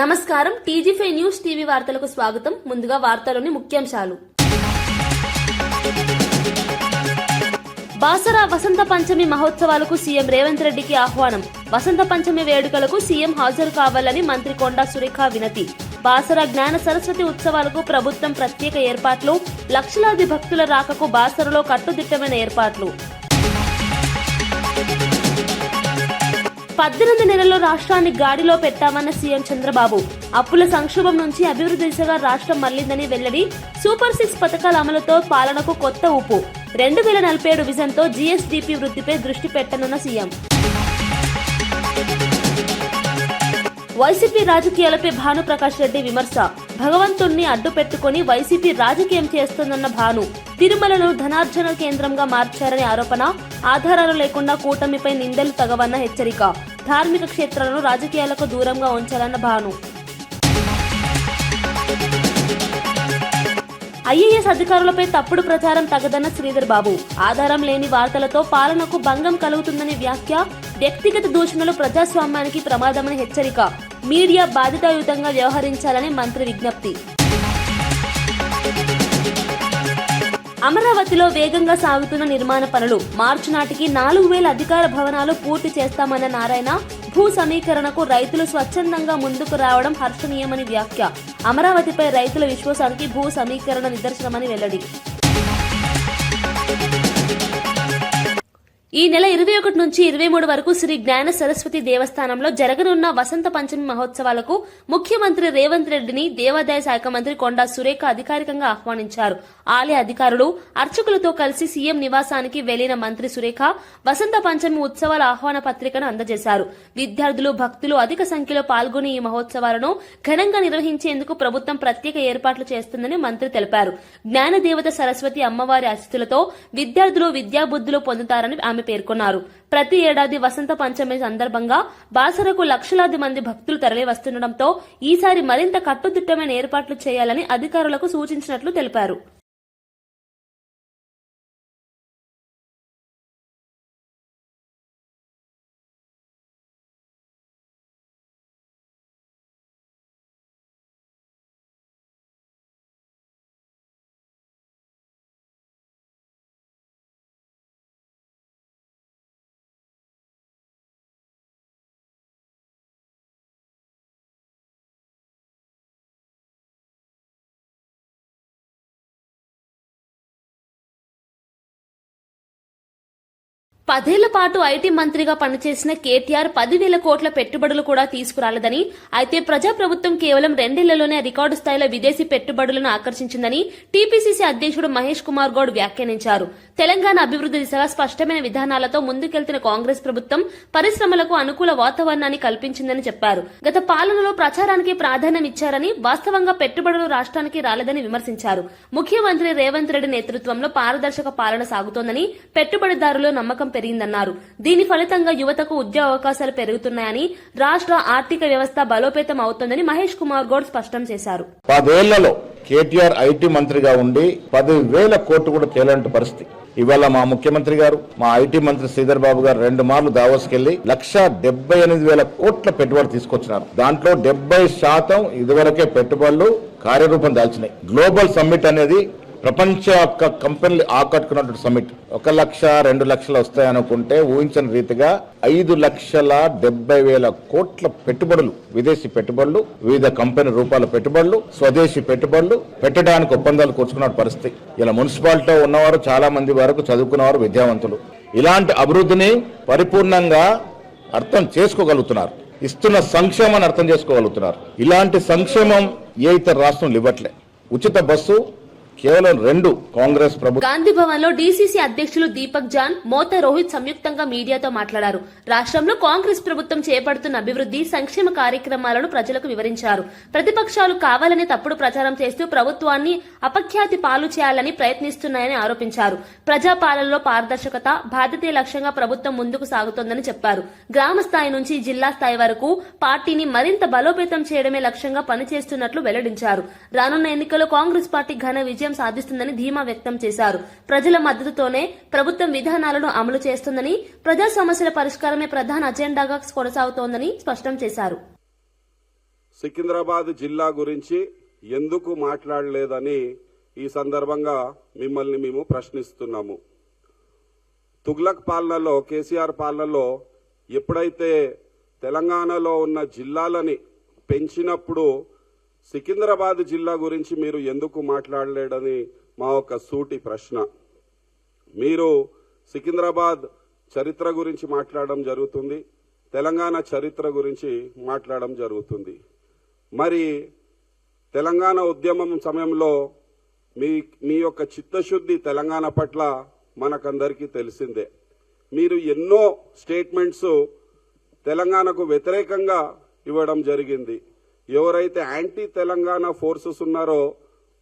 నమస్కారం. టీజీ5 news TV వార్తలకు స్వాగతం. ముందుగా వార్తలోని ముఖ్యాంశాలు. బాసరా వసంత పంచమి మహోత్సవాలకు సీఎం రేవంత్ రెడ్డికి ఆహ్వానం. వసంత పంచమి వేడుకలకు సీఎం హాజరు కావాలని మంత్రి కొండా సురేఖ వినతి. బాసరా జ్ఞాన సరస్వతి ఉత్సవాలకు ప్రభుత్వం ప్రత్యేక ఏర్పాట్లు. లక్షలాది భక్తుల రాకకు బాసరలో కట్టుదిట్టమైన ఏర్పాట్లు. 18 నెలల్లో రాష్ట్రాన్ని గాడిలో పెట్టామన్న సీఎం చంద్రబాబు. అప్పుల సంక్షోభం నుంచి అభివృద్ధి దిశగా రాష్ట్రం మళ్లిందని వెల్లడి. సూపర్ 6 పథకాల అమలుతో పాలనకు కొత్త ఊపు. 2047 విజన్తో జీఎస్డీపీ వృద్ధిపై దృష్టి పెట్టనున్న సీఎం. వైసీపీ రాజకీయాలపై భానుప్రకాష్ రెడ్డి విమర్శ. భగవంతుణ్ణి అడ్డు పెట్టుకుని వైసీపీ రాజకీయం చేస్తోందన్న భాను. తిరుమలను ధనార్జన కేంద్రంగా మార్చారని ఆరోపణ. ఆధారాలు లేకుండా కూటమిపై నిందలు తగవన్న హెచ్చరిక. ధార్మిక క్షేత్రాలను రాజకీయాలకు దూరంగా ఉంచాలన్న భాను. ఐఏఎస్ అధికారులపై తప్పుడు ప్రచారం తగదన్న శ్రీధర్ బాబు. ఆధారం లేని వార్తలతో పాలనకు భంగం కలుగుతుందని వ్యాఖ్య. వ్యక్తిగత దూషణలు ప్రజాస్వామ్యానికి ప్రమాదమని హెచ్చరిక. మీడియా బాధ్యతాయుతంగా వ్యవహరించాలని మంత్రి విజ్ఞప్తి. అమరావతిలో వేగంగా సాగుతున్న నిర్మాణ పనులు. మార్చి నాటికి 4000 అధికార భవనాలు పూర్తి చేస్తామన్న నారాయణ. భూ సమీకరణకు రైతులు స్వచ్ఛందంగా ముందుకు రావడం హర్షణీయమని వ్యాఖ్య. అమరావతిపై రైతుల విశ్వాసానికి భూ సమీకరణ నిదర్శనమని వెల్లడి. ఈ నెల 21 నుంచి 23 వరకు శ్రీ జ్ఞాన సరస్వతి దేవస్థానంలో జరగనున్న వసంత పంచమి మహోత్సవాలకు ముఖ్యమంత్రి రేవంత్ రెడ్డిని దేవాదాయ శాఖ మంత్రి కొండా సురేఖ అధికారికంగా ఆహ్వానించారు. ఆలయ అధికారులు, అర్చకులతో కలిసి సీఎం నివాసానికి వెళ్లిన మంత్రి సురేఖ వసంత పంచమి ఉత్సవాల ఆహ్వాన పత్రికను అందజేశారు. విద్యార్థులు, భక్తులు అధిక సంఖ్యలో పాల్గొని ఈ మహోత్సవాలను ఘనంగా నిర్వహించేందుకు ప్రభుత్వం ప్రత్యేక ఏర్పాట్లు చేస్తుందని మంత్రి తెలిపారు. జ్ఞానదేవత సరస్వతి అమ్మవారి ఆశీస్సులతో విద్యార్థులు విద్యాబుద్ధులు పొందుతారని ఆమె పేర్కొన్నారు. ప్రతి ఏడాది వసంత పంచమి సందర్భంగా బాసరకు లక్షలాది మంది భక్తులు తరలి వస్తుండటంతో ఈసారి మరింత కట్టుదిట్టమైన ఏర్పాట్లు చేయాలని అధికారులకు సూచించినట్లు తెలిపారు. పదేళ్ల పాటు ఐటీ మంత్రిగా పనిచేసిన కేటీఆర్ 10,000 కోట్ల పెట్టుబడులు కూడా తీసుకురాలేదని, అయితే ప్రజాప్రభుత్వం కేవలం 2 ఏళ్లలోనే రికార్డు స్థాయిలో విదేశీ పెట్టుబడులను ఆకర్షించిందని టీపీసీసీ అధ్యక్షుడు మహేష్ కుమార్ గౌడ్ వ్యాఖ్యానించారు. తెలంగాణ అభివృద్ధి దిశగా స్పష్టమైన విధానాలతో ముందుకెళ్తున్న కాంగ్రెస్ ప్రభుత్వం పరిశ్రమలకు అనుకూల వాతావరణాన్ని కల్పించిందని చెప్పారు. గత పాలనలో ప్రచారానికి ప్రాధాన్యం ఇచ్చారని, వాస్తవంగా పెట్టుబడులు రాష్ట్రానికి రాలేదని విమర్శించారు. ముఖ్యమంత్రి రేవంత్ రెడ్డి నేతృత్వంలో పారదర్శక పాలన సాగుతోందని, పెట్టుబడిదారులు నమ్మకం పెరిగిందన్నారు. దీని ఫలితంగా యువతకు ఉద్యోగ అవకాశాలు పెరుగుతున్నాయని, రాష్ట్ర ఆర్థిక వ్యవస్థ బలోపేతం అవుతోందని మహేష్ కుమార్ గౌడ్ స్పష్టం చేశారు. 10 ఏళ్లలో కేటీఆర్ ఐటీ మంత్రిగా ఉండి 10,000 కోట్లు కూడా తేలంటి పరిస్థితి. ఇవాళ మా ముఖ్యమంత్రి గారు, మా ఐటీ మంత్రి శ్రీధర్ బాబు గారు 2 మార్లు దావోస్కెళ్లి 1,78,000 కోట్ల పెట్టుబడి తీసుకొచ్చినారు. దాంట్లో 70% ఇదివరకే పెట్టుబడులు కార్యరూపం దాల్చినాయి. గ్లోబల్ సమ్మిట్ అనేది ప్రపంచ కంపెనీలు ఆకట్టుకున్నటువంటి సమ్మిట్. 1 లక్ష 2 లక్షలు వస్తాయనుకుంటే ఊహించని రీతిగా 5,70,000 కోట్ల పెట్టుబడులు, విదేశీ పెట్టుబడులు, వివిధ కంపెనీ రూపాల పెట్టుబడులు, స్వదేశీ పెట్టుబడులు పెట్టడానికి ఒప్పందాలు కూర్చుకున్న పరిస్థితి. ఇలా మున్సిపాలిటీలో ఉన్నవారు చాలా మంది వరకు చదువుకున్నవారు, విద్యావంతులు ఇలాంటి అభివృద్ధిని పరిపూర్ణంగా అర్థం చేసుకోగలుగుతున్నారు. ఇస్తున్న సంక్షేమాన్ని అర్థం చేసుకోగలుగుతున్నారు. ఇలాంటి సంక్షేమం ఏ ఇతర రాష్ట్రంలో ఇవ్వట్లే. ఉచిత బస్సు కేవలం 2 కాంగ్రెస్ ప్రభుత్వం. గాంధీ భవన్ లో డీసీసీ అధ్యక్షులు దీపక్ జాన్, మోత రోహిత్ సంయుక్తంగా మీడియాతో మాట్లాడారు. రాష్ట్రంలో కాంగ్రెస్ ప్రభుత్వం చేపడుతున్న అభివృద్ధి, సంక్షేమ కార్యక్రమాలను ప్రజలకు వివరించారు. ప్రతిపక్షాలు కావాలని తప్పుడు ప్రచారం చేస్తూ ప్రభుత్వాన్ని అపఖ్యాతి పాలు చేయాలని ప్రయత్నిస్తున్నాయని ఆరోపించారు. ప్రజాపాలనలో పారదర్శకత, బాధ్యతే లక్ష్యంగా ప్రభుత్వం ముందుకు సాగుతోందని చెప్పారు. గ్రామ స్థాయి నుంచి జిల్లా స్థాయి వరకు పార్టీని మరింత బలోపేతం చేయడమే లక్ష్యంగా పనిచేస్తున్నట్లు వెల్లడించారు. రానున్న ఎన్నికల్లో కాంగ్రెస్ పార్టీ ఘన విజయం సాధిస్తుందని ధీమా వ్యక్తం చేశారు. ప్రజల మద్దతుతోనే ప్రభుత్వం విధానాలను అమలు చేస్తుందని, ప్రజా సమస్యల పరిష్కారమే ప్రధాన అజెండాగా కొనసాగుతోందని స్పష్టం చేశారు. సికింద్రాబాద్ జిల్లా గురించి ఎందుకు మాట్లాడలేదని ఈ సందర్భంగా మిమ్మల్ని మేము ప్రశ్నిస్తున్నాము. తుగ్లక్ పాలనలో, కేసీఆర్ పాలనలో ఎప్పుడైతే తెలంగాణలో ఉన్న జిల్లాలని పెంచినప్పుడు సికింద్రాబాద్ జిల్లా గురించి మీరు ఎందుకు మాట్లాడలేడని మా ఒక సూటి ప్రశ్న. మీరు సికింద్రాబాద్ చరిత్ర గురించి మాట్లాడడం జరుగుతుంది, తెలంగాణ చరిత్ర గురించి మాట్లాడడం జరుగుతుంది. మరి తెలంగాణ ఉద్యమం సమయంలో మీ యొక్క చిత్తశుద్ధి తెలంగాణ పట్ల మనకందరికీ తెలిసిందే. మీరు ఎన్నో స్టేట్మెంట్స్ తెలంగాణకు వ్యతిరేకంగా ఇవ్వడం జరిగింది. ఎవరైతే యాంటీ తెలంగాణ ఫోర్సెస్ ఉన్నారో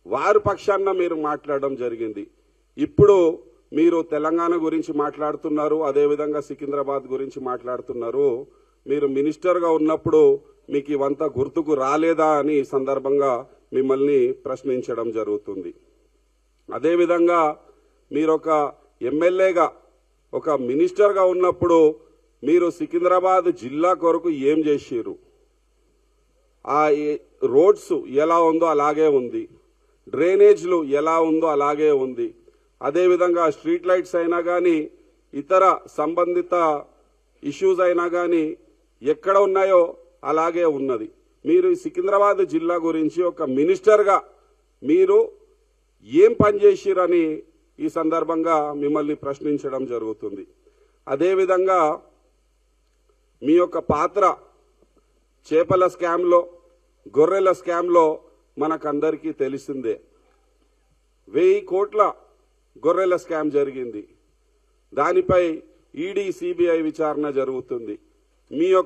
వారి పక్షాన మీరు మాట్లాడడం జరిగింది. ఇప్పుడు మీరు తెలంగాణ గురించి మాట్లాడుతున్నారు, అదేవిధంగా సికింద్రాబాద్ గురించి మాట్లాడుతున్నారు. మీరు మినిస్టర్గా ఉన్నప్పుడు మీకు ఇవంతా గుర్తుకు రాలేదా అని ఈ సందర్భంగా మిమ్మల్ని ప్రశ్నించడం జరుగుతుంది. అదేవిధంగా మీరు ఒక ఎమ్మెల్యేగా, ఒక మినిస్టర్గా ఉన్నప్పుడు మీరు సికింద్రాబాద్ జిల్లా కొరకు ఏం చేసిరు? ఆ రోడ్స్ ఎలా ఉందో అలాగే ఉంది, డ్రైనేజ్లు ఎలా ఉందో అలాగే ఉంది. అదేవిధంగా స్ట్రీట్ లైట్స్ అయినా కానీ, ఇతర సంబంధిత ఇష్యూస్ అయినా కానీ ఎక్కడ ఉన్నాయో అలాగే ఉన్నది. మీరు ఈ సికింద్రాబాద్ జిల్లా గురించి ఒక మినిస్టర్గా మీరు ఏం పనిచేసిరని ఈ సందర్భంగా మిమ్మల్ని ప్రశ్నించడం జరుగుతుంది. అదేవిధంగా మీ యొక్క పాత్ర చేపల స్కామ్లో, గొర్రెల స్కామ్లో మనకందరికీ తెలిసిందే. 1000 కోట్ల గొర్రెల స్కామ్ జరిగింది. దానిపై ఈడీ, సిబిఐ విచారణ జరుగుతుంది.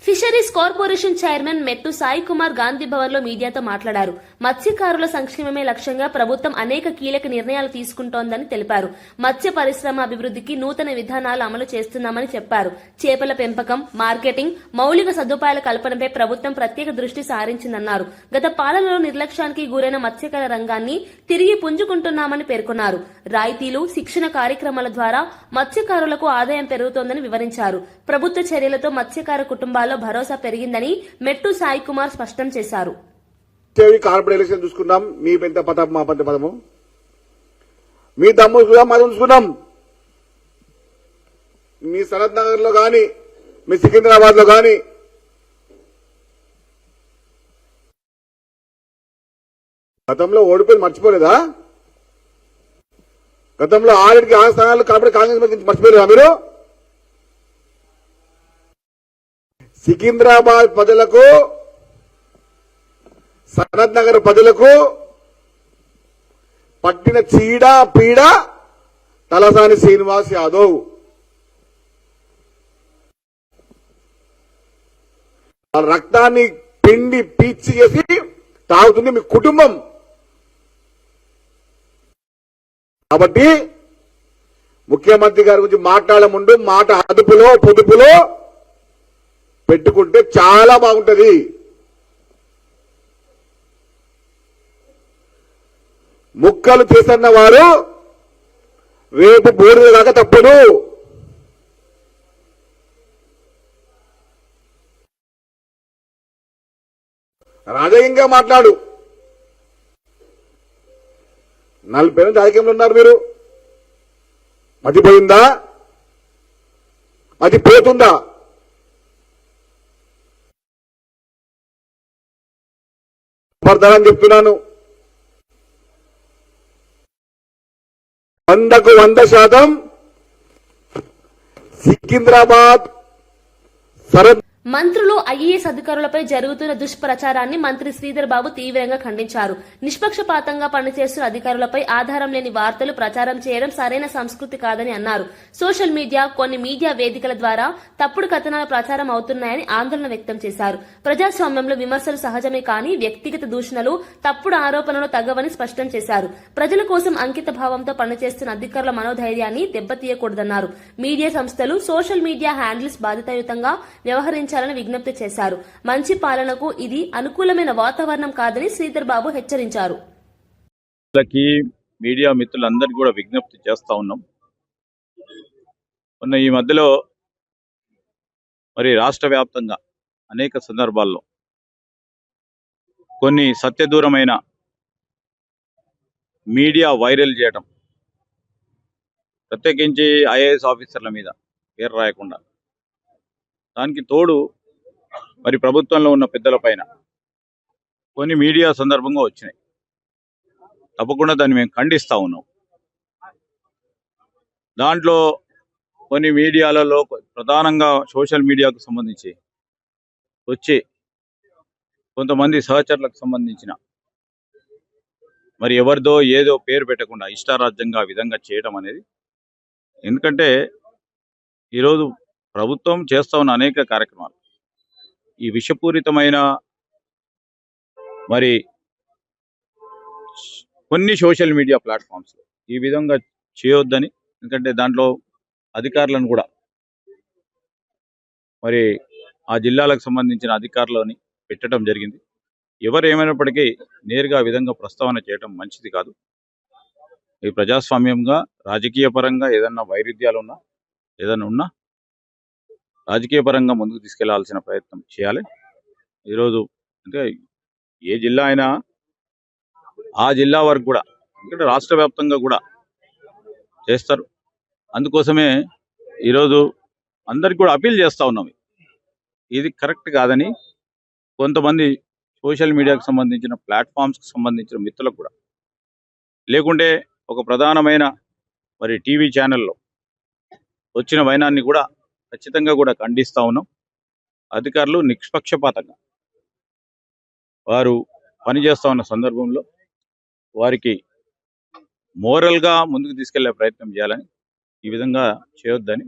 ఫిషరీస్ కార్పొరేషన్ చైర్మన్ మెట్టు సాయి కుమార్ గాంధీ భవన్ లో మీడియాతో మాట్లాడారు. మత్స్యకారుల సంక్షేమమే లక్ష్యంగా ప్రభుత్వం అనేక కీలక నిర్ణయాలు తీసుకుంటోందని తెలిపారు. మత్స్య పరిశ్రమ అభివృద్ధికి నూతన విధానాలు అమలు చేస్తున్నామని చెప్పారు. చేపల పెంపకం, మార్కెటింగ్, మౌలిక సదుపాయాల కల్పనపై ప్రభుత్వం ప్రత్యేక దృష్టి సారించిందన్నారు. గత పాలనలో నిర్లక్ష్యానికి గురైన మత్స్యకార రంగాన్ని తిరిగి పుంజుకుంటున్నామని పేర్కొన్నారు. రాయితీలు, శిక్షణ కార్యక్రమాల ద్వారా మత్స్యకారులకు ఆదాయం పెరుగుతోందని వివరించారు. ప్రభుత్వ చర్యలతో మత్స్యకార కుటుంబాల్లో భరోసా పెరిగిందని మెట్టు సాయి కుమార్ స్పష్టం చేశారు. కార్పొరేట్ ఎలక్షన్ చూసుకున్నాం, మీ పెద్ద పదం మా పెద్ద పదము, మీ దమ్ము మాది చూసుకున్నాం. మీ సనత్ నగర్ లో గాని, మీ సికింద్రాబాద్ లో గాని గతంలో ఓడిపోయి మర్చిపోలేదా? గతంలో 6 స్థానాలు కార్పొరేట్ కాంగ్రెస్ మర్చిపోలేదా మీరు? సికింద్రాబాద్ ప్రజలకు, సనత్ నగర్ ప్రజలకు పట్టిన చీడ పీడ తలసాని శ్రీనివాస్ యాదవ్. వాళ్ళ రక్తాన్ని పిండి పీచి చేసి తాగుతుంది మీ కుటుంబం. కాబట్టి ముఖ్యమంత్రి గారి గురించి మాట్లాడే ముందు మాట అదుపులో పొదుపులో పెట్టుకుంటే చాలా బాగుంటది. ముక్కలు చేస్తున్న వారు రేపు బోర్డు కాక తప్పదు. రాజకీయంగా మాట్లాడు. 40 ఏళ్ళు రాజకీయంలో ఉన్నారు మీరు. మతిపోయిందా? అది పోతుందా? చెప్తున్నాను. 100కు 100% సికింద్రాబాద్ సరత్ మంత్రులు, ఐఏఎస్ అధికారులపై జరుగుతున్న దుష్ప్రచారాన్ని మంత్రి శ్రీధర్ బాబు తీవ్రంగా ఖండించారు. నిష్పక్షపాతంగా పనిచేస్తున్న అధికారులపై ఆధారం లేని వార్తలు ప్రచారం చేయడం సరైన సంస్కృతి కాదని అన్నారు. సోషల్ మీడియా, కొన్ని మీడియా వేదికల ద్వారా తప్పుడు కథనాలు ప్రచారం అవుతున్నాయని ఆందోళన వ్యక్తం చేశారు. ప్రజాస్వామ్యంలో విమర్శలు సహజమే కానీ వ్యక్తిగత దూషణలు, తప్పుడు ఆరోపణలు తగ్గవని స్పష్టం చేశారు. ప్రజల కోసం అంకిత భావంతో పనిచేస్తున్న అధికారుల మనోధైర్యాన్ని దెబ్బతీయకూడదన్నారు. మీడియా సంస్థలు, సోషల్ మీడియా హ్యాండిల్స్ బాధ్యతాయుతంగా వ్యవహరించారు విజ్ఞప్తి చేశారు. మంచి పాలనకు ఇది అనుకూలమైన వాతావరణం కాదని శ్రీధర్ బాబు హెచ్చరించారు. మీడియా మిత్రులందరికీ కూడా విజ్ఞప్తి చేస్తా ఉన్నాం. ఈ మధ్యలో మరి రాష్ట్ర వ్యాప్తంగా అనేక సందర్భాల్లో కొన్ని సత్యదూరమైన మీడియా వైరల్ చేయటం, ప్రత్యేకించి ఐఏఎస్ ఆఫీసర్ల మీద పేరు రాయకుండా, దానికి తోడు మరి ప్రభుత్వంలో ఉన్న పెద్దల పైన కొన్ని మీడియా సందర్భంగా వచ్చినాయి. తప్పకుండా దాన్ని మేము ఖండిస్తూ ఉన్నాం. దాంట్లో కొన్ని మీడియాలలో ప్రధానంగా సోషల్ మీడియాకు సంబంధించి వచ్చి కొంతమంది సహచరులకు సంబంధించిన మరి ఎవరిదో ఏదో పేరు పెట్టకుండా ఇష్టారాజ్యంగా ఆ విధంగా చేయడం అనేది, ఎందుకంటే ఈరోజు ప్రభుత్వం చేస్తూ ఉన్న అనేక కార్యక్రమాలు ఈ విషపూరితమైన మరి కొన్ని సోషల్ మీడియా ప్లాట్ఫామ్స్ ఈ విధంగా చేయొద్దని, ఎందుకంటే దాంట్లో అధికారులను కూడా మరి ఆ జిల్లాలకు సంబంధించిన అధికారులని పెట్టడం జరిగింది. ఎవరు ఏమైనప్పటికీ నేరుగా ఆ విధంగా ప్రస్తావన చేయడం మంచిది కాదు. ఈ ప్రజాస్వామ్యంగా రాజకీయ పరంగా ఏదన్నా వైరుధ్యాలు ఉన్నా, ఏదన్నా ఉన్నా రాజకీయ పరంగా ముందుకు తీసుకెళ్లాల్సిన ప్రయత్నం చేయాలి. ఈరోజు అంటే ఏ జిల్లా అయినా ఆ జిల్లా వరకు కూడా, ఎందుకంటే రాష్ట్ర వ్యాప్తంగా కూడా చేస్తారు. అందుకోసమే ఈరోజు అందరికి కూడా అపీల్ చేస్తూ ఉన్నాం, ఇది కరెక్ట్ కాదని. కొంతమంది సోషల్ మీడియాకు సంబంధించిన ప్లాట్ఫామ్స్కి సంబంధించిన మిత్రులకు కూడా, లేకుంటే ఒక ప్రధానమైన మరి టీవీ ఛానల్లో వచ్చిన వైనాన్ని కూడా ఖచ్చితంగా కూడా ఖండిస్తూ ఉన్నాం. అధికారులు నిష్పక్షపాతంగా వారు పనిచేస్తూ ఉన్న సందర్భంలో వారికి మోరల్గా ముందుకు తీసుకెళ్లే ప్రయత్నం చేయాలని, ఈ విధంగా చేయొద్దని.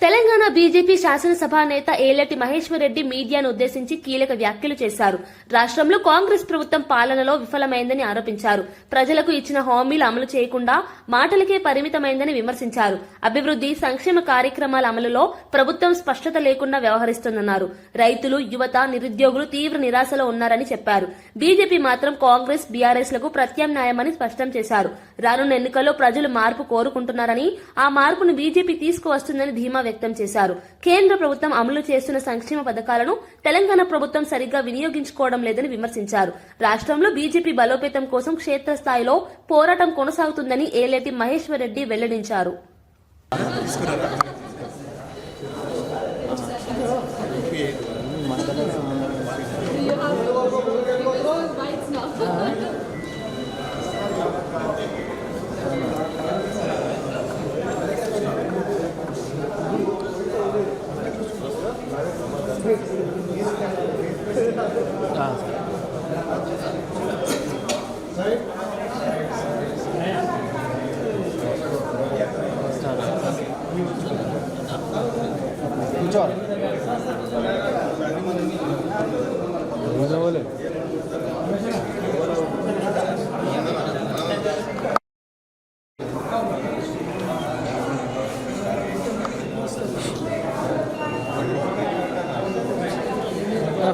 తెలంగాణ బీజేపీ శాసనసభ నేత ఏలేటి మహేశ్వర్ రెడ్డి మీడియాను ఉద్దేశించి కీలక వ్యాఖ్యలు చేశారు. రాష్ట్రంలో కాంగ్రెస్ ప్రభుత్వం పాలనలో విఫలమైందని ఆరోపించారు. ప్రజలకు ఇచ్చిన హామీలు అమలు చేయకుండా మాటలకే పరిమితమైందని విమర్శించారు. అభివృద్ధి, సంక్షేమ కార్యక్రమాల అమలులో ప్రభుత్వం స్పష్టత లేకుండా వ్యవహరిస్తోందన్నారు. రైతులు, యువత, నిరుద్యోగులు తీవ్ర నిరాశలో ఉన్నారని చెప్పారు. బీజేపీ మాత్రం కాంగ్రెస్, బీఆర్ఎస్ లకు ప్రత్యామ్నాయమని స్పష్టం చేశారు. రానున్న ఎన్నికల్లో ప్రజలు మార్పు కోరుకుంటున్నారని, ఆ మార్పును బీజేపీ తీసుకువస్తుందని ధీమా వ్యక్తం చేశారు. కేంద్ర ప్రభుత్వం అమలు చేస్తున్న సంక్షేమ పథకాలను తెలంగాణ ప్రభుత్వం సరిగ్గా వినియోగించుకోవడం లేదని విమర్శించారు. రాష్ట్రంలో బీజేపీ బలోపేతం కోసం క్షేత్రస్థాయిలో పోరాటం కొనసాగుతుందని ఏలేటి మహేశ్వర్ రెడ్డి వెల్లడించారు.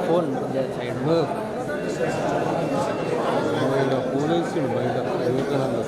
ఫోన్ సైడ్ పోలీసులు బయట వివేకానంద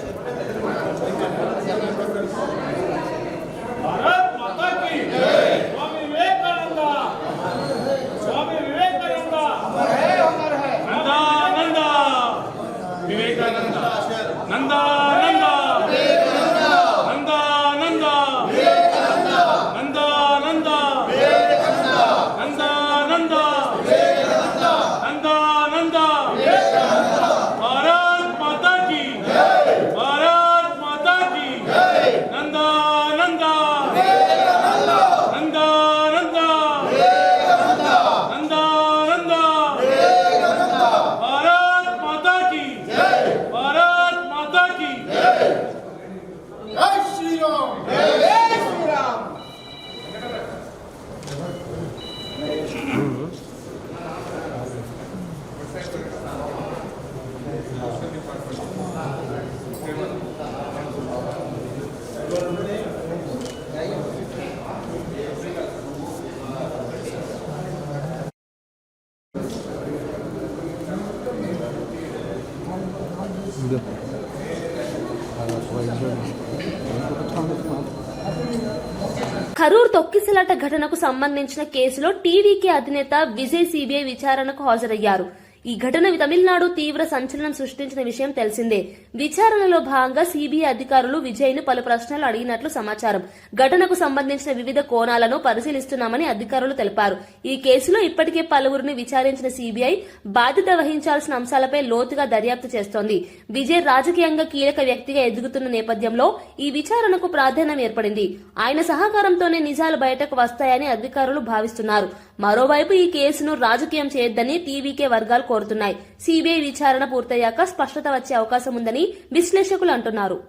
కరూర్ తొక్కిసలాట ఘటనకు సంబంధించిన కేసులో టీడీకే అధినేత విజయ్ సీబీఐ విచారణకు హాజరయ్యారు. ఈ ఘటన తమిళనాడు తీవ్ర సంచలనం సృష్టించిన విషయం తెలిసిందే. విచారణలో భాగంగా సిబిఐ అధికారులు విజయ్ ను పలు ప్రశ్నలు అడిగినట్లు సమాచారం. ఘటనకు సంబంధించిన వివిధ కోణాలను పరిశీలిస్తున్నామని అధికారులు తెలిపారు. ఈ కేసులో ఇప్పటికే పలువురిని విచారించిన సిబిఐ బాధ్యత వహించాల్సిన అంశాలపై లోతుగా దర్యాప్తు చేస్తోంది. విజయ్ రాజకీయంగా కీలక వ్యక్తిగా ఎదుగుతున్న నేపథ్యంలో ఈ విచారణకు ప్రాధాన్యం ఏర్పడింది. ఆయన సహకారంతోనే నిజాలు బయటకు వస్తాయని అధికారులు భావిస్తున్నారు. మరోవైపు ఈ కేసును రాజకీయం చేయొద్దని టీవీకే వర్గాలు కోరుతున్నాయి. సిబిఐ విచారణ పూర్తయ్యాక స్పష్టత వచ్చే అవకాశం ఉందని విశ్లేషకులు అంటున్నారు.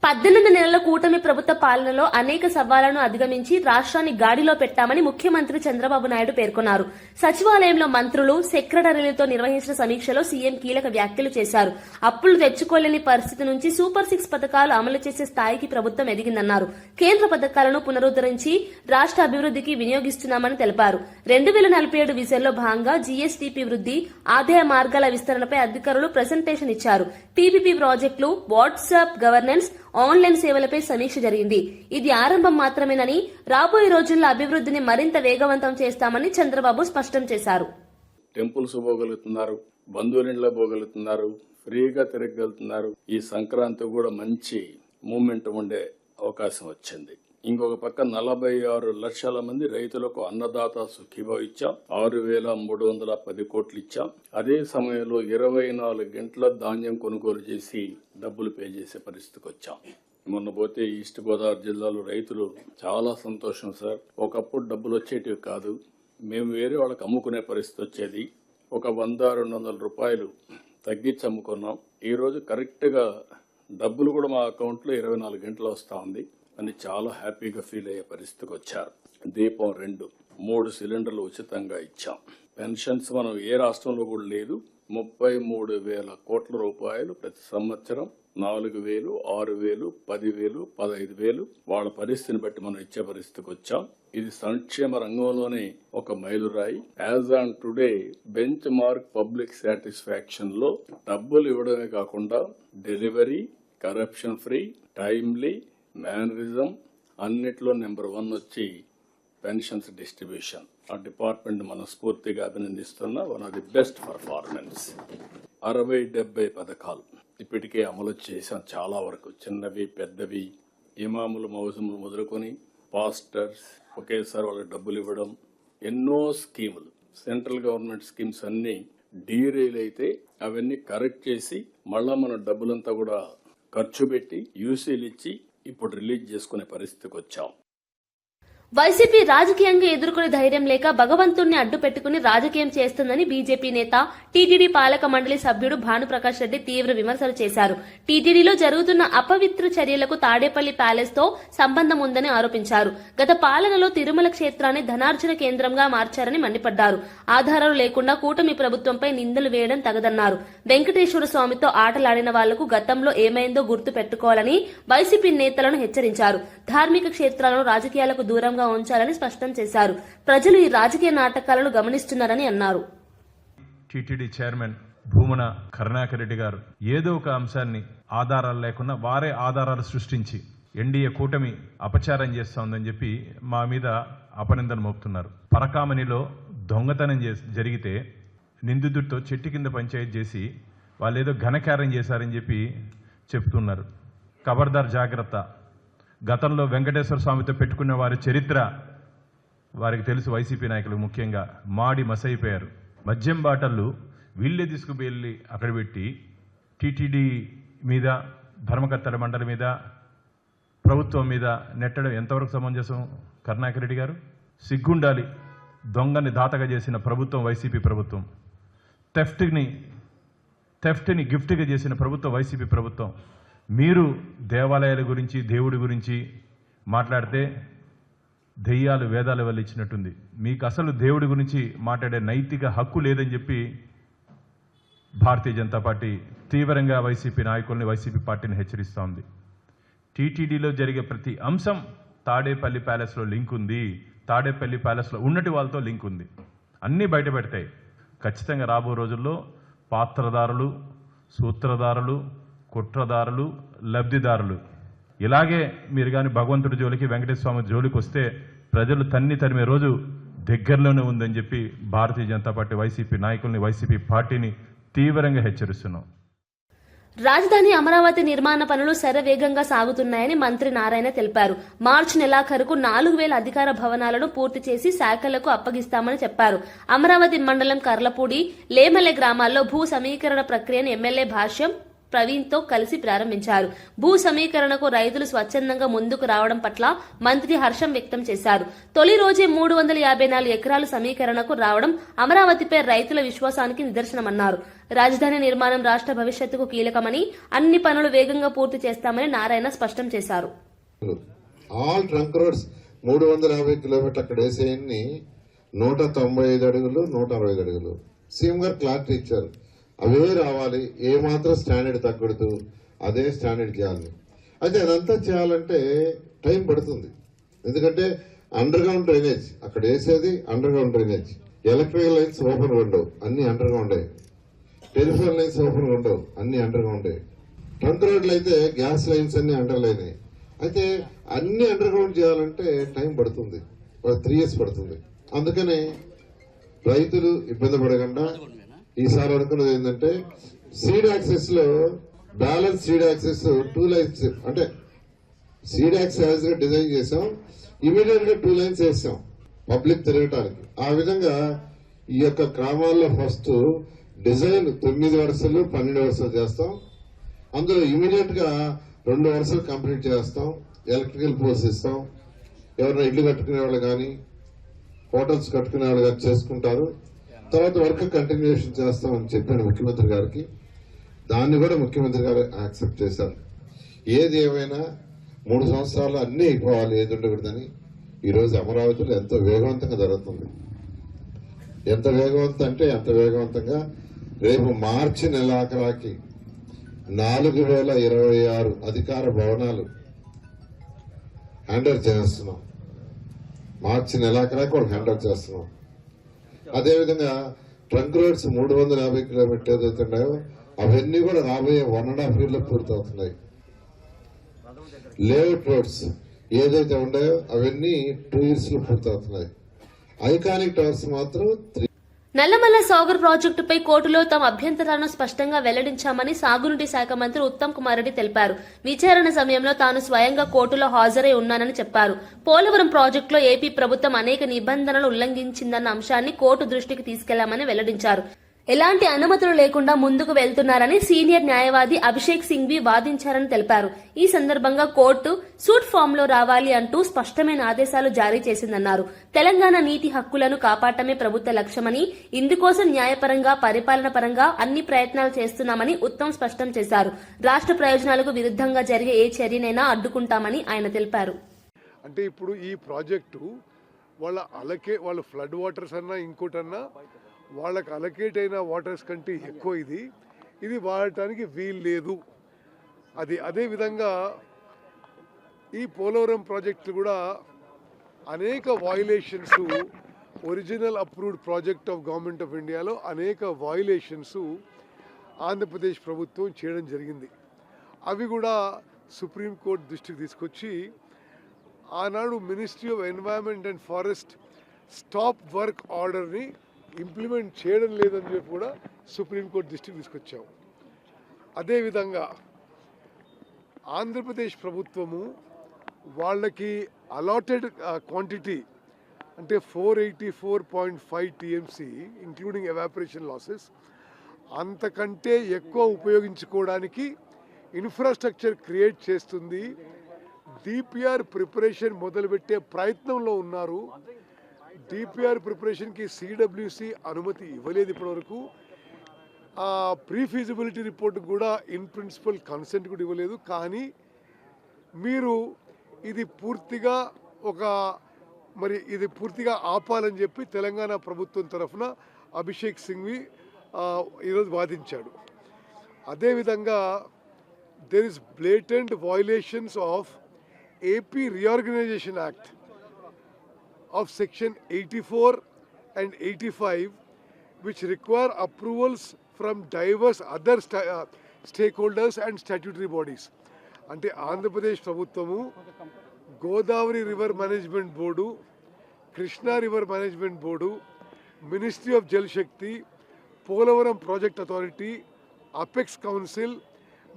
పద్దెనిమిది నెలల కూటమి ప్రభుత్వ పాలనలో అనేక సవాళ్లను అధిగమించి రాష్ట్రాన్ని గాడిలో పెట్టామని ముఖ్యమంత్రి చంద్రబాబు నాయుడు పేర్కొన్నారు. సచివాలయంలో మంత్రులు, సెక్రటరీలతో నిర్వహించిన సమీక్షలో సీఎం కీలక వ్యాఖ్యలు చేశారు. అప్పులు తెచ్చుకోలేని పరిస్థితి నుంచి సూపర్ 6 పథకాలు అమలు చేసే స్థాయికి ప్రభుత్వం ఎదిగిందన్నారు. కేంద్ర పథకాలను పునరుద్దరించి రాష్ట్ర అభివృద్ధికి వినియోగిస్తున్నామని తెలిపారు. 2047 విజన్లో భాగంగా జీఎస్టీపీ వృద్ధి, ఆదాయ మార్గాల విస్తరణపై అధికారులు ప్రెజెంటేషన్ ఇచ్చారు. పీపీపీ ప్రాజెక్టులు, వాట్సాప్ గవర్నెన్స్, ఆన్లైన్ సేవలపై సమీక్ష జరిగింది. ఇది ఆరంభం మాత్రమేనని రాబోయే రోజుల్లో అభివృద్ధిని మరింత వేగవంతం చేస్తామని చంద్రబాబు స్పష్టం చేశారు. టెంపుల్స్ పోగలుగుతున్నారు, బంధువులింట్లో పోగలుగుతున్నారు, ఫ్రీగా తిరగలుగుతున్నారు. ఈ సంక్రాంతి కూడా మంచి మూమెంట్ ఉండే అవకాశం వచ్చింది. ఇంకొక పక్క 46 లక్షల మంది రైతులకు అన్నదాత సుఖీభావ ఇచ్చాం. 6,310 కోట్లు ఇచ్చాం. అదే సమయంలో 24 గంటల ధాన్యం కొనుగోలు చేసి డబ్బులు పే చేసే పరిస్థితికి వచ్చాం. మొన్న పోతే ఈస్ట్ గోదావరి జిల్లాలో రైతులు చాలా సంతోషం సార్. ఒకప్పుడు డబ్బులు వచ్చేటివి కాదు, మేము వేరే వాళ్ళకి అమ్ముకునే పరిస్థితి వచ్చేది. ఒక 100-200 రూపాయలు తగ్గించి అమ్ముకున్నాం. ఈ రోజు కరెక్ట్ గా డబ్బులు కూడా మా అకౌంట్ లో 24 గంటలు వస్తా ఉంది అని చాలా హ్యాపీగా ఫీల్ అయ్యే పరిస్థితికి వచ్చారు. దీపం 2, 3 సిలిండర్లు ఉచితంగా ఇచ్చాం. పెన్షన్స్ మనం ఏ రాష్ట్రంలో కూడా లేదు. 33,000 కోట్ల రూపాయలు ప్రతి సంవత్సరం 4,000, 6,000, 10,000, 15,000 వాళ్ళ పరిస్థితిని బట్టి మనం ఇచ్చే పరిస్థితికి వచ్చాం. ఇది సంక్షేమ రంగంలోనే ఒక మైలురాయి. As on today benchmark public satisfaction లో డబ్బులు ఇవ్వడమే కాకుండా delivery, corruption free, timely, mannerism అన్నిట్లో నెంబర్ 1 వచ్చి పెన్షన్స్ డిస్ట్రిబ్యూషన్. ఆ డిపార్ట్మెంట్ మనస్ఫూర్తిగా అభినందిస్తున్న one of the best performance. 60-70 పథకాలు ఇప్పటికే అమలు చేశాం. చాలా వరకు చిన్నవి, పెద్దవి, ఇమాములు, మౌజములు మొదలుకొని పాస్టర్స్ ఒకేసారి వాళ్ళకి డబ్బులు ఇవ్వడం, ఎన్నో స్కీములు, సెంట్రల్ గవర్నమెంట్ స్కీమ్స్ అన్ని డీరేల్ అయితే అవన్నీ కరెక్ట్ చేసి మళ్ళా మన డబ్బులంతా కూడా ఖర్చు పెట్టి యూసీలు ఇచ్చి ఇప్పుడు రిలీజ్ చేసుకునే పరిస్థితికి వచ్చాం. వైసీపీ రాజకీయంగా ఎదుర్కొనే ధైర్యం లేక భగవంతుణ్ణి అడ్డు పెట్టుకుని రాజకీయం చేస్తుందని బీజేపీ నేత, టీటీడీ పాలక మండలి సభ్యుడు భానుప్రకాష్ రెడ్డి తీవ్ర విమర్శలు చేశారు. టీటీడీలో జరుగుతున్న అపవిత్ర చర్యలకు తాడేపల్లి ప్యాలెస్ తో సంబంధం ఉందని ఆరోపించారు. గత పాలనలో తిరుమల క్షేత్రాన్ని ధనార్జన కేంద్రంగా మార్చారని మండిపడ్డారు. ఆధారాలు లేకుండా కూటమి ప్రభుత్వంపై నిందలు వేయడం తగదన్నారు. వెంకటేశ్వర స్వామితో ఆటలాడిన వాళ్లకు గతంలో ఏమైందో గుర్తు పెట్టుకోవాలని వైసీపీ నేతలను హెచ్చరించారు. ధార్మిక క్షేత్రాలను రాజకీయాలకు దూరంగా ఉంచాలని స్పష్టం చేశారు. ప్రజలు ఈ రాజకీయ నాటకాలను గమనిస్తున్నారని అన్నారు. టీటీడీ చైర్మన్ భూమన కరుణాకర్ రెడ్డి గారు ఏదో ఒక అంశాన్ని ఆధారాలు లేకుండా వారే ఆధారాలు సృష్టించి ఎన్డీఏ కూటమి అపచారం చేస్తోందని చెప్పి మా మీద అపనిందన మోపుతున్నారు. పరకామణిలో దొంగతనం జరిగితే నిందితుడితో చెట్టు కింద పంచాయతీ చేసి వాళ్ళు ఏదో ఘనకార్యం చేశారని చెప్పి చెప్తున్నారు. ఖబర్దార్ జాగ్రత్త. గతంలో వెంకటేశ్వర స్వామితో పెట్టుకున్న వారి చరిత్ర వారికి తెలుసు. వైసీపీ నాయకులు ముఖ్యంగా మాడి మసైపోయారు. మద్యం బాటలు వీళ్ళే తీసుకువెళ్ళి అక్కడ పెట్టి టీటీడీ మీద, ధర్మకర్తల మండలి మీద, ప్రభుత్వం మీద నెట్టడం ఎంతవరకు సమంజసం? కరుణాకర్ రెడ్డి గారు సిగ్గుండాలి. దొంగని దాతగా చేసిన ప్రభుత్వం వైసీపీ ప్రభుత్వం. థెఫ్ట్ని గిఫ్ట్గా చేసిన ప్రభుత్వం వైసీపీ ప్రభుత్వం. మీరు దేవాలయాల గురించి, దేవుడి గురించి మాట్లాడితే దెయ్యాలు వేదాల వల్ల ఇచ్చినట్టుంది. మీకు అసలు దేవుడి గురించి మాట్లాడే నైతిక హక్కు లేదని చెప్పి భారతీయ జనతా పార్టీ తీవ్రంగా వైసీపీ నాయకుల్ని, వైసీపీ పార్టీని హెచ్చరిస్తోంది. టీటీడీలో జరిగే ప్రతి అంశం తాడేపల్లి ప్యాలెస్లో లింక్ ఉంది, తాడేపల్లి ప్యాలెస్లో ఉన్నటి వాళ్ళతో లింక్ ఉంది, అన్నీ బయట పెడతాయి. ఖచ్చితంగా రాబో రోజుల్లో పాత్రదారులు, సూత్రధారులు, కుట్రదారులు, లబ్ధిదారులు ఇలాగే మీరు కానీ భగవంతుడి జోలికి, వెంకటేశ్వర స్వామి జోలికి వస్తే ప్రజలు తరిమే రోజు దగ్గరలోనే ఉందని చెప్పి భారతీయ జనతా పార్టీ వైసీపీ నాయకుల్ని, వైసీపీ పార్టీని తీవ్రంగా హెచ్చరిస్తున్నాం. రాజధాని అమరావతి నిర్మాణ పనులు శరవేగంగా సాగుతున్నాయని మంత్రి నారాయణ తెలిపారు. మార్చి నెలాఖరుకు 4,000 అధికార భవనాలను పూర్తి చేసి శాఖలకు అప్పగిస్తామని చెప్పారు. అమరావతి మండలం కర్లపూడి, లేమల్లె గ్రామాల్లో భూ సమీకరణ ప్రక్రియను ఎమ్మెల్యే భాష్యం ప్రవీణ్తో కలిసి ప్రారంభించారు. భూ సమీకరణకు రైతులు స్వచ్ఛందంగా ముందుకు రావడం పట్ల మంత్రి హర్షం వ్యక్తం చేశారు. తొలి రోజే 354 ఎకరాలు సమీకరణకు రావడం అమరావతిపై రైతుల విశ్వాసానికి నిదర్శనమన్నారు. రాజధాని నిర్మాణం రాష్ట్ర భవిష్యత్తుకు కీలకమని, అన్ని పనులు వేగంగా పూర్తి చేస్తామని నారాయణ స్పష్టం చేశారు. ఆల్ ట్రంక్ రోడ్స్ 350 కిలోమీటర్లు అక్కడ వేసేయన్ని 195 అడుగులు, 165 అడుగులు. సీఎం గారు క్లారిటీ ఇచ్చారు, అవే రావాలి, ఏమాత్రం స్టాండర్డ్ తగ్గకూడదు, అదే స్టాండర్డ్ చేయాలి. అయితే అదంతా చేయాలంటే టైం పడుతుంది. ఎందుకంటే అండర్ గ్రౌండ్ డ్రైనేజ్ అక్కడ వేసేది, under ground drainage, electrical lines open ఉండవు, అన్ని అండర్ గ్రౌండే. టెలిఫోన్ లైన్స్ ఓపెన్ ఉండవు, అన్ని అండర్ గ్రౌండే. ట్రంక్ రోడ్లు అయితే గ్యాస్ లైన్స్ అన్ని అండర్ లైన్. అయితే అన్ని అండర్ గ్రౌండ్ చేయాలంటే టైం పడుతుంది, 3 years పడుతుంది. అందుకనే రైతులు ఇబ్బంది పడకుండా ఈసారి అనుకున్నది ఏంటంటే సీడ్ యాక్సెస్ లో బ్యాలెన్స్ సీడ్ యాక్సెస్ 2 లైన్స్, అంటే సీడ్ యాక్సెస్ గా డిజైన్ చేసాం, ఇమీడియట్ గా 2 లైన్స్ వేసాం పబ్లిక్ తిరగటానికి. ఆ విధంగా ఈ యొక్క గ్రామాల్లో ఫస్ట్ డిజైన్ 9 వరుసలు 12 వరుసలు చేస్తాం. అందులో ఇమీడియట్ గా 2 వరుసలు కంప్లీట్ చేస్తాం, ఎలక్ట్రికల్ పోల్స్ ఇస్తాం. ఎవరైనా ఇల్లు కట్టుకునే వాళ్ళు కానీ, హోటల్స్ కట్టుకునే వాళ్ళు కానీ చేసుకుంటారు. తర్వాత వర్క్ కంటిన్యూషన్ చేస్తామని చెప్పాను ముఖ్యమంత్రి గారికి. దాన్ని కూడా ముఖ్యమంత్రి గారు యాక్సెప్ట్ చేశారు. ఏది ఏమైనా 3 సంవత్సరాలు అన్నీ అయిపోవాలి, ఏది ఉండకూడదని ఈరోజు అమరావతిలో ఎంతో వేగవంతంగా జరుగుతుంది. ఎంత వేగవంతం అంటే ఎంత వేగవంతంగా రేపు మార్చి నెలాఖరాకి 4,026 అధికార భవనాలు హ్యాండ్ ఓవర్ చేస్తున్నాం. మార్చి నెలాఖరాకి వాళ్ళు హ్యాండ్ ఓవర్ చేస్తున్నాం. అదేవిధంగా ట్రంక్ రోడ్స్ 350 కిలోమీటర్లు ఏదైతే ఉన్నాయో అవన్నీ కూడా రాబోయే 1.5 years లో పూర్తవుతున్నాయి. లేఅవుట్ రోడ్స్ ఏదైతే ఉన్నాయో అవన్నీ 2 years లో పూర్తవుతున్నాయి. ఐకానిక్ టవర్స్ మాత్రం నల్లమల్ల సాగర్ ప్రాజెక్టుపై కోర్టులో తమ అభ్యంతరాలను స్పష్టంగా వెల్లడించామని సాగునీటి శాఖ మంత్రి ఉత్తమ్ కుమార్ రెడ్డి తెలిపారు. విచారణ సమయంలో తాను స్వయంగా కోర్టులో హాజరై ఉన్నానని చెప్పారు. పోలవరం ప్రాజెక్టులో ఏపీ ప్రభుత్వం అనేక నిబంధనలు ఉల్లంఘించిందన్న అంశాన్ని కోర్టు దృష్టికి తీసుకెళ్లామని వెల్లడించారు. ఎలాంటి అనుమతులు లేకుండా ముందుకు వెళ్తున్నారని సీనియర్ న్యాయవాది అభిషేక్ సింఘ్వి వాదించారని తెలిపారు. ఈ సందర్భంగా కోర్టు సూట్ ఫామ్ లో రావాలి అంటూ స్పష్టమైన ఆదేశాలు జారీ చేసిందన్నారు. తెలంగాణ నీటి హక్కులను కాపాడటమే ప్రభుత్వ లక్ష్యమని, ఇందుకోసం న్యాయపరంగా, పరిపాలన పరంగా అన్ని ప్రయత్నాలు చేస్తున్నామని ఉత్తమ్ స్పష్టం చేశారు. రాష్ట్ర ప్రయోజనాలకు విరుద్ధంగా జరిగే ఏ చర్యనైనా అడ్డుకుంటామని ఆయన తెలిపారు. అంటే ఇప్పుడు ఈ ప్రాజెక్టు వాళ్ళ ఫ్లడ్ వాటర్స్ అన్నా ఇంకోటన్నా వాళ్ళకి అలకేట్ అయిన వాటర్స్ కంటే ఎక్కువ ఇది వాడటానికి వీలు లేదు. అదేవిధంగా ఈ పోలవరం ప్రాజెక్టు కూడా అనేక violations, original approved project of government of ఇండియాలో అనేక వయలేషన్స్ ఆంధ్రప్రదేశ్ ప్రభుత్వం చేయడం జరిగింది. అవి కూడా సుప్రీంకోర్టు దృష్టికి తీసుకొచ్చి ఆనాడు ministry of environment and forest stop work ఆర్డర్ని ఇంప్లిమెంట్ చేయడం లేదని చెప్పి కూడా సుప్రీంకోర్టు దృష్టికి తీసుకొచ్చాము. అదేవిధంగా ఆంధ్రప్రదేశ్ ప్రభుత్వము వాళ్ళకి అలాటెడ్ క్వాంటిటీ అంటే 484.5 TMC ఇంక్లూడింగ్ ఎవాపరేషన్ లాసెస్ అంతకంటే ఎక్కువ ఉపయోగించుకోవడానికి ఇన్ఫ్రాస్ట్రక్చర్ క్రియేట్ చేస్తుంది. డిపిఆర్ ప్రిపరేషన్ మొదలుపెట్టే ప్రయత్నంలో ఉన్నారు. డిపిఆర్ ప్రిపరేషన్కి సిడబ్ల్యూసి అనుమతి ఇవ్వలేదు ఇప్పటివరకు. ప్రీ ఫీజిబిలిటీ రిపోర్ట్ కూడా ఇన్ ప్రిన్సిపల్ కన్సెంట్ కూడా ఇవ్వలేదు. కానీ మీరు ఇది పూర్తిగా ఆపాలని చెప్పి తెలంగాణ ప్రభుత్వం తరఫున అభిషేక్ సింఘ్వి ఈరోజు వాదించాడు. అదేవిధంగా there is blatant violations of AP Reorganization Act of Section 84 and 85, which require approvals from diverse other stakeholders and statutory bodies. అంటే ఆంధ్రప్రదేశ్ ప్రభుత్వము Godavari river management board, Krishna river management board, ministry of Jal Shakti, Polavaram project authority, apex council,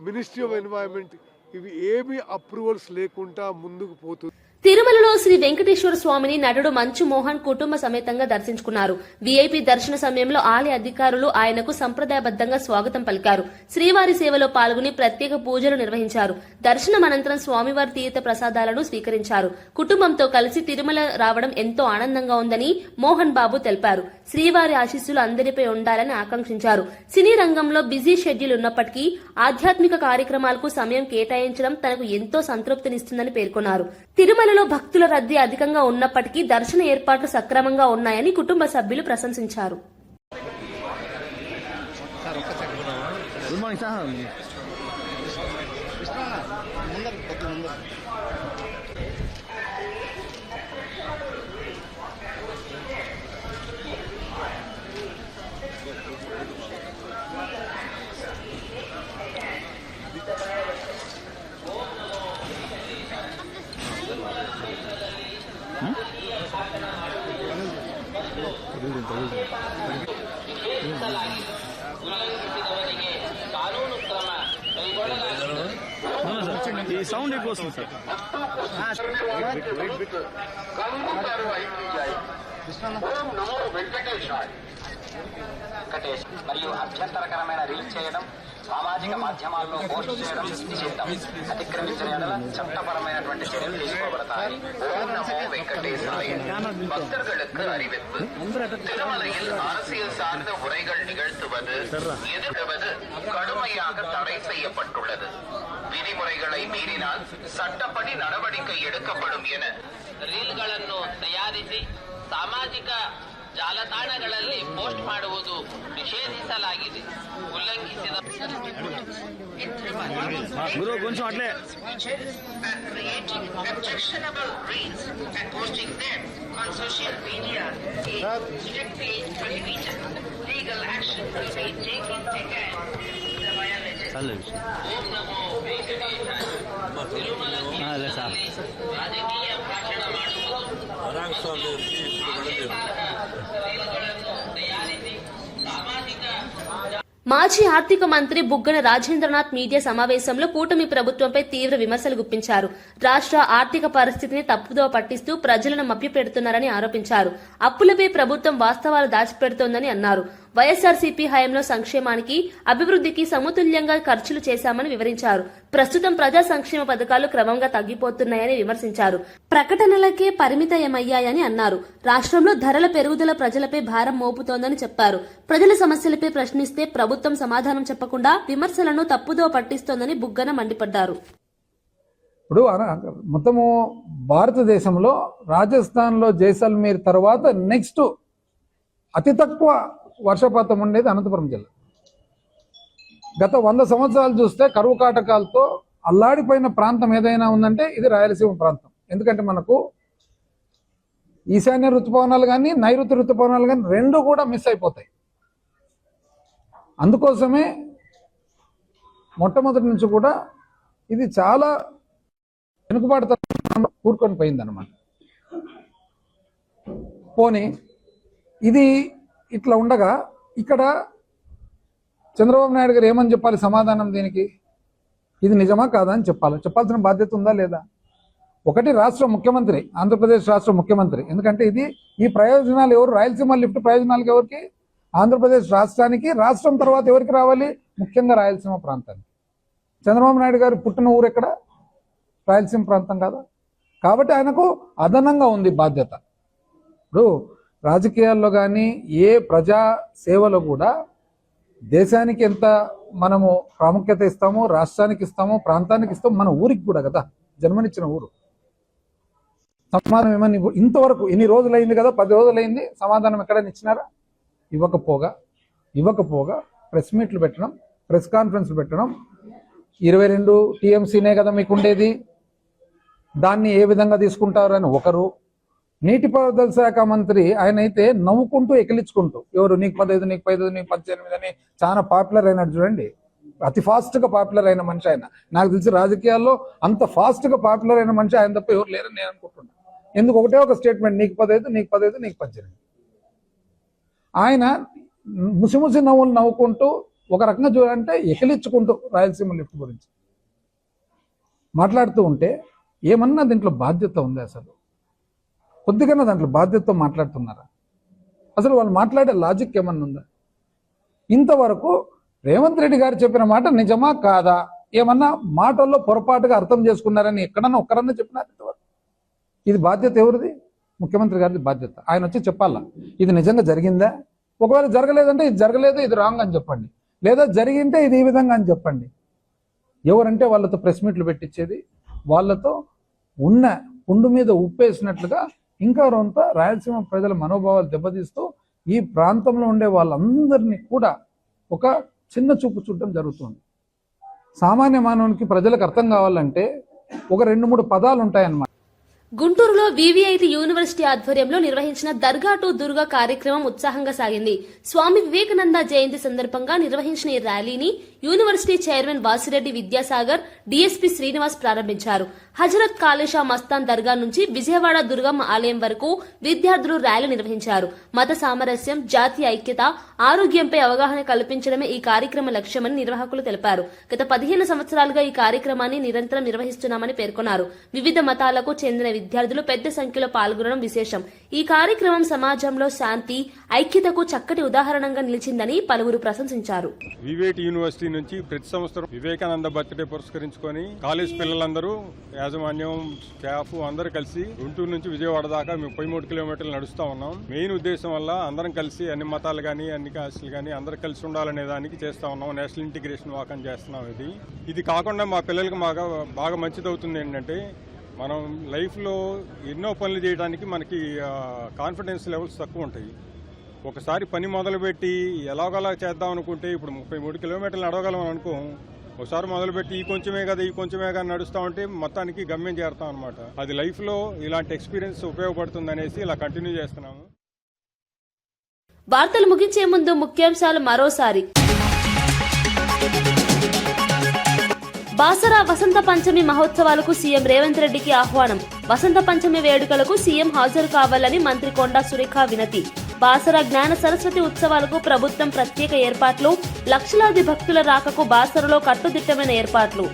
ministry of environment, ఇవి ఏమీ approvals లేకుండా ముందుకు పోతుంది. తిరుమలలో శ్రీ వెంకటేశ్వర స్వామిని నటుడు మంచు మోహన్ కుటుంబ సమేతంగా దర్శించుకున్నారు. వీఐపీ దర్శన సమయంలో ఆలయ అధికారులు ఆయనకు సంప్రదాయబద్దంగా స్వాగతం పలికారు. శ్రీవారి సేవలో పాల్గొని ప్రత్యేక పూజలు నిర్వహించారు. దర్శనం అనంతరం స్వామివారి తీర్థ ప్రసాదాలను స్వీకరించారు. కుటుంబంతో కలిసి తిరుమల రావడం ఎంతో ఆనందంగా ఉందని మోహన్ బాబు తెలిపారు. శ్రీవారి ఆశీస్సులు అందరిపై ఉండాలని ఆకాంక్షించారు. సినీ రంగంలో బిజీ షెడ్యూల్ ఉన్నప్పటికీ ఆధ్యాత్మిక కార్యక్రమాలకు సమయం కేటాయించడం తనకు ఎంతో సంతృప్తినిస్తుందని పేర్కొన్నారు. తిరుమలలో భక్తుల రద్దీ అధికంగా ఉన్నప్పటికీ దర్శన ఏర్పాట్లు సక్రమంగా ఉన్నాయని కుటుంబ సభ్యులు ప్రశంసించారు. ఈ సౌండ్ ఎక్కువ వస్తుంది సార్. మరియు అభ్యంతరకరమైన రీల్ చేయడం, సామాజిక మాధ్యమాల్లో పోస్ట్ చేయడం నిషిద్ధం. అతిక్రమించిన ఎడల చట్టపరమైనటువంటి చర్యలు తీసుకోబడతాయి. ఓం నమో వెంకటేశాయ. பக்தர்களுக்கு அறிவிப்பு. திருமலையில் அரசியல் சார்ந்த உரைகள் நிகழ்த்துவது, எதிர்க்குவது கடுமையாக தடை செய்யப்பட்டுள்ளது. விதிமுறைகளை மீறினால் சட்டப்படி நடவடிக்கை எடுக்கப்படும் என ರೀಲ್ಗಳನ್ನು ತಯಾರಿಸಿ ಸಾಮಾಜಿಕ ಜಾಲತಾಣಗಳಲ್ಲಿ ಪೋಸ್ಟ್ ಮಾಡುವುದು ನಿಷೇಧಿಸಲಾಗಿದೆ. ಉಲ್ಲಂಘಿಸಿದ కొంచెం అట్లే creating objectionable reels and posting them on social media is strictly prohibited. Legal action will be taken against the violators. ఓం నమో వెంకటేశాయ. తిరుమల రాజకీయ భాషణ ಮಾಡುವುದು, తయారిసి సామాజిక మాజీ ఆర్థిక మంత్రి బుగ్గన రాజేంద్రనాథ్ మీడియా సమావేశంలో కూటమి ప్రభుత్వంపై తీవ్ర విమర్శలు గుప్పించారు. రాష్ట్ర ఆర్థిక పరిస్థితిని తప్పుదోవ పట్టిస్తూ ప్రజలను మభ్యపెడుతున్నారని ఆరోపించారు. అప్పులపై ప్రభుత్వం వాస్తవాలు దాచిపెడుతోందని అన్నారు. వైఎస్ఆర్సీపీ హయాంలో సంక్షేమానికి, అభివృద్ధికి సమతుల్యంగా ఖర్చులు చేశామని వివరించారు. ప్రస్తుతం ప్రజా సంక్షేమ పథకాలు క్రమంగా తగ్గిపోతున్నాయని విమర్శించారు. ప్రకటనలకే పరిమితమయ్యాయని అన్నారు. రాష్ట్రంలో ధరల పెరుగుదల ప్రజలపై భారం మోపుతోందని చెప్పారు. ప్రజల సమస్యలపై ప్రశ్నిస్తే ప్రభుత్వం సమాధానం చెప్పకుండా విమర్శలను తప్పుదో పట్టిస్తోందని బుగ్గన మండిపడ్డారు. ఇప్పుడు మొత్తము భారతదేశంలో రాజస్థాన్లో జైసల్మేర్ తర్వాత నెక్స్ట్ అతి తక్కువ వర్షపాతం ఉండేది అనంతపురం జిల్లా. గత 100 సంవత్సరాలు చూస్తే కరువు కాటకాలతో అల్లాడిపోయిన ప్రాంతం ఏదైనా ఉందంటే ఇది రాయలసీమ ప్రాంతం. ఎందుకంటే మనకు ఈశాన్య ఋతుపవనాలు కానీ నైరుతి ఋతుపవనాలు కానీ రెండు కూడా మిస్ అయిపోతాయి. అందుకోసమే మొట్టమొదటి నుంచి కూడా ఇది చాలా వెనుకబాటుతనం కూరుకొని పోయిందన్నమాట. పోనీ ఇది ఇట్లా ఉండగా ఇక్కడ చంద్రబాబు నాయుడు గారు ఏమని చెప్పాలి సమాధానం దీనికి? ఇది నిజమా కాదా అని చెప్పాల్సిన బాధ్యత ఉందా లేదా? ఒకటి రాష్ట్ర ముఖ్యమంత్రి, ఆంధ్రప్రదేశ్ రాష్ట్ర ముఖ్యమంత్రి. ఎందుకంటే ఈ ప్రయోజనాలు ఎవరు? రాయలసీమ లిఫ్ట్ ప్రయోజనాలకు ఎవరికి? ఆంధ్రప్రదేశ్ రాష్ట్రానికి. రాష్ట్రం తర్వాత ఎవరికి రావాలి? ముఖ్యంగా రాయలసీమ ప్రాంతానికి. చంద్రబాబు నాయుడు గారు పుట్టిన ఊరు ఎక్కడ? రాయలసీమ ప్రాంతం కదా. కాబట్టి ఆయనకు అదనంగా ఉంది బాధ్యత. ఇప్పుడు రాజకీయాల్లో కానీ ఏ ప్రజా సేవలో కూడా దేశానికి ఎంత మనము ప్రాముఖ్యత ఇస్తామో, రాష్ట్రానికి ఇస్తామో, ప్రాంతానికి ఇస్తామో, మన ఊరికి కూడా కదా, జన్మనిచ్చిన ఊరు. సమాధానం ఏమని ఇంతవరకు ఇన్ని రోజులైంది కదా, 10 రోజులైంది, సమాధానం ఎక్కడైనా ఇచ్చినారా? ఇవ్వకపోగా ప్రెస్ మీట్లు పెట్టడం, ప్రెస్ కాన్ఫరెన్స్లు పెట్టడం. 22 టీఎంసీనే కదా మీకు ఉండేది. దాన్ని ఏ విధంగా తీసుకుంటారు అని ఒకరు, నీటిపారుదల శాఖ మంత్రి ఆయన అయితే నవ్వుకుంటూ ఎకిలించుకుంటూ, ఎవరు నీకు 15 నీకు 15 నీకు 18 అని చాలా పాపులర్ అయినాడు చూడండి. అతి ఫాస్ట్ గా పాపులర్ అయిన మనిషి ఆయన. నాకు తెలిసి రాజకీయాల్లో అంత ఫాస్ట్ గా పాపులర్ అయిన మనిషి ఆయన తప్ప ఎవరు లేరని నేను అనుకుంటున్నాను. ఎందుకు ఒకటే ఒక స్టేట్మెంట్, నీకు 15 నీకు 15 నీకు 18. ఆయన ముసిముసి నవ్వులు నవ్వుకుంటూ ఒక రకంగా చూడాలంటే ఎకిలించుకుంటూ రాయలసీమ లిఫ్ట్ గురించి మాట్లాడుతూ ఉంటే ఏమన్నా దీంట్లో బాధ్యత ఉంది? అసలు కొద్దిగా దాంట్లో బాధ్యతతో మాట్లాడుతున్నారా? అసలు వాళ్ళు మాట్లాడే లాజిక్ ఏమన్నా ఉందా? ఇంతవరకు రేవంత్ రెడ్డి గారు చెప్పిన మాట నిజమా కాదా, ఏమన్నా మాటల్లో పొరపాటుగా అర్థం చేసుకున్నారని ఎక్కడన్నా ఒక్కరన్నా చెప్పినారు ఇంతవరకు? ఇది బాధ్యత ఎవరిది? ముఖ్యమంత్రి గారిది బాధ్యత. ఆయన వచ్చి చెప్పాలా ఇది నిజంగా జరిగిందా? ఒకవేళ జరగలేదంటే ఇది జరగలేదు, ఇది రాంగ్ అని చెప్పండి, లేదా జరిగింటే ఇది ఈ విధంగా అని చెప్పండి. ఎవరంటే వాళ్ళతో ప్రెస్ మీట్లు పెట్టించేది, వాళ్ళతో ఉన్న పుండు మీద ఉప్పేసినట్లుగా ఇంకా రొంత రాయలసీమ ప్రజల మనోభావాలు దెబ్బతీస్తూ ఈ ప్రాంతంలో ఉండే వాళ్ళందరినీ కూడా ఒక చిన్న చూపు చూడటం జరుగుతుంది. సామాన్య మానవునికి ప్రజలకు అర్థం కావాలంటే ఒక 2-3 పదాలు ఉంటాయన్నమాట. గుంటూరులో వివిఐటి యూనివర్సిటీ ఆధ్వర్యంలో నిర్వహించిన దర్గా టు దుర్గా కార్యక్రమం ఉత్సాహంగా సాగింది. స్వామి వివేకానంద జయంతి సందర్భంగా నిర్వహించిన ఈ ర్యాలీని university chairman Vasireddy Vidyasagar, DSP Srinivas ప్రారంభించారు. హజరత్ కాళేషా మస్తాన్ దర్గా నుంచి విజయవాడ దుర్గమ్మ ఆలయం వరకు విద్యార్థులు ర్యాలీ నిర్వహించారు. మత సామరస్యం, జాతీయ ఐక్యత, ఆరోగ్యంపై అవగాహన కల్పించడమే ఈ కార్యక్రమ లక్ష్యమని నిర్వాహకులు తెలిపారు. గత 15 సంవత్సరాలుగా ఈ కార్యక్రమాన్ని నిరంతరం నిర్వహిస్తున్నామని పేర్కొన్నారు. వివిధ మతాలకు చెందిన విద్యార్థులు పెద్ద సంఖ్యలో పాల్గొనడం విశేషం. ఈ కార్యక్రమం సమాజంలో శాంతి, ఐక్యతకు చక్కటి ఉదాహరణగా నిలిచిందని పలువురు ప్రశంసించారు. వివేటి యూనివర్సిటీ నుంచి ప్రతి సంవత్సరం వివేకానంద బర్త్డే పురస్కరించుకొని కాలేజ్ పిల్లలందరూ, యాజమాన్యం, స్టాఫ్ అందరూ కలిసి గుంటూరు నుంచి విజయవాడ దాకా మేము 33 కిలోమీటర్లు నడుస్తా ఉన్నాం. మెయిన్ ఉద్దేశం వల్ల అందరం కలిసి అన్ని మతాలు గానీ అన్ని కాస్టులు గానీ అందరూ కలిసి ఉండాలనే దానికి చేస్తా ఉన్నాం. నేషనల్ ఇంటిగ్రేషన్ వాక్ అని చేస్తున్నాం. ఇది కాకుండా మా పిల్లలకి బాగా మంచిదవుతుంది ఏంటంటే, మనం లైఫ్లో ఎన్నో పనులు చేయడానికి మనకి కాన్ఫిడెన్స్ లెవెల్స్ తక్కువ ఉంటాయి. ఒకసారి పని మొదలుపెట్టి ఎలాగోలా చేద్దాం అనుకుంటే, ఇప్పుడు 33 కిలోమీటర్లు నడవగలం అనుకో, ఒకసారి మొదలుపెట్టి ఈ కొంచెమే కదా నడుస్తూ ఉంటే మొత్తానికి గమ్యం చేరుతాం అనమాట. అది లైఫ్లో ఇలాంటి ఎక్స్పీరియన్స్ ఉపయోగపడుతుంది అనేసి ఇలా కంటిన్యూ చేస్తున్నాము. వార్తలు ముగించే ముందు ముఖ్యాంశాలు మరోసారి. బాసరా వసంత పంచమి మహోత్సవాలకు సీఎం రేవంత్ రెడ్డికి ఆహ్వానం. వసంత పంచమి వేడుకలకు సీఎం హాజరు కావాలని మంత్రి కొండా సురేఖ వినతి. బాసరా జ్ఞాన సరస్వతి ఉత్సవాలకు ప్రభుత్వం ప్రత్యేక ఏర్పాట్లు. లక్షలాది భక్తుల రాకకు బాసరలో కట్టుదిట్టమైన ఏర్పాట్లు.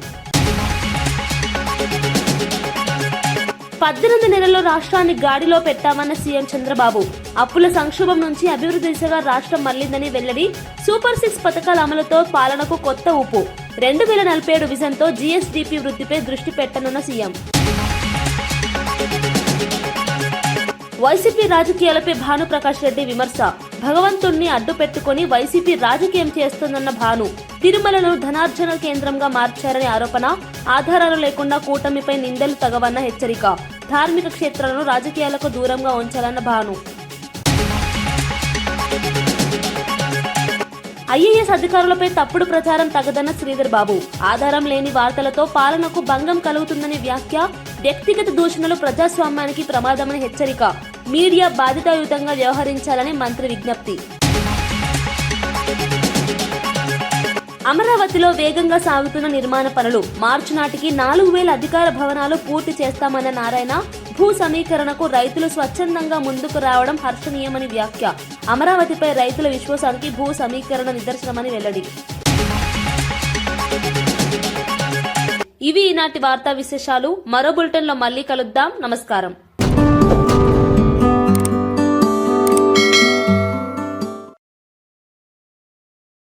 18 నెలల్లో రాష్ట్రాన్ని గాడిలో పెట్టామన్న సీఎం చంద్రబాబు. అప్పుల సంక్షోభం నుంచి అభివృద్ధి దిశగా రాష్ట్రం మళ్లిందని వెల్లడి. సూపర్ 6 పథకాల అమలుతో పాలనకు కొత్త ఊపు. 2047 విజన్తో జీఎస్డీపీ వృద్ధిపై దృష్టి పెట్టనున్న సీఎం. వైసీపీ రాజకీయాలపై భానుప్రకాష్ రెడ్డి విమర్శ. భగవంతుణ్ణి అడ్డు పెట్టుకుని వైసీపీ రాజకీయం చేస్తోందన్న భాను. తిరుమలను ధనార్జన కేంద్రంగా మార్చారని ఆరోపణ. ఆధారాలు లేకుండా కూటమిపై నిందలు తగవన్న హెచ్చరిక. ధార్మిక క్షేత్రాలను రాజకీయాలకు దూరంగా ఉంచాలన్న భాను. ఐఏఎస్ అధికారులపై తప్పుడు ప్రచారం తగదన్న శ్రీధర్ బాబు. ఆధారం లేని వార్తలతో పాలనకు భంగం కలుగుతుందని వ్యాఖ్య. వ్యక్తిగత దూషణలు ప్రజాస్వామ్యానికి ప్రమాదమని హెచ్చరిక. మీడియా బాధ్యతాయుతంగా వ్యవహరించాలని మంత్రి విజ్ఞప్తి. అమరావతిలో వేగంగా సాగుతున్న నిర్మాణ పనులు. మార్చి నాటికి 4000 అధికార భవనాలు పూర్తి చేస్తామన్న నారాయణ. భూ సమీకరణకు రైతులు స్వచ్ఛందంగా ముందుకు రావడం హర్షణీయమని వ్యాఖ్య. అమరావతిపై రైతుల విశ్వాసానికి భూ సమీకరణ నిదర్శనమని వెల్లడి. ఇవి ఈనాటి వార్తా విశేషాలు. మరో బులెటిన్లో మళ్ళీ కలుద్దాం. నమస్కారం.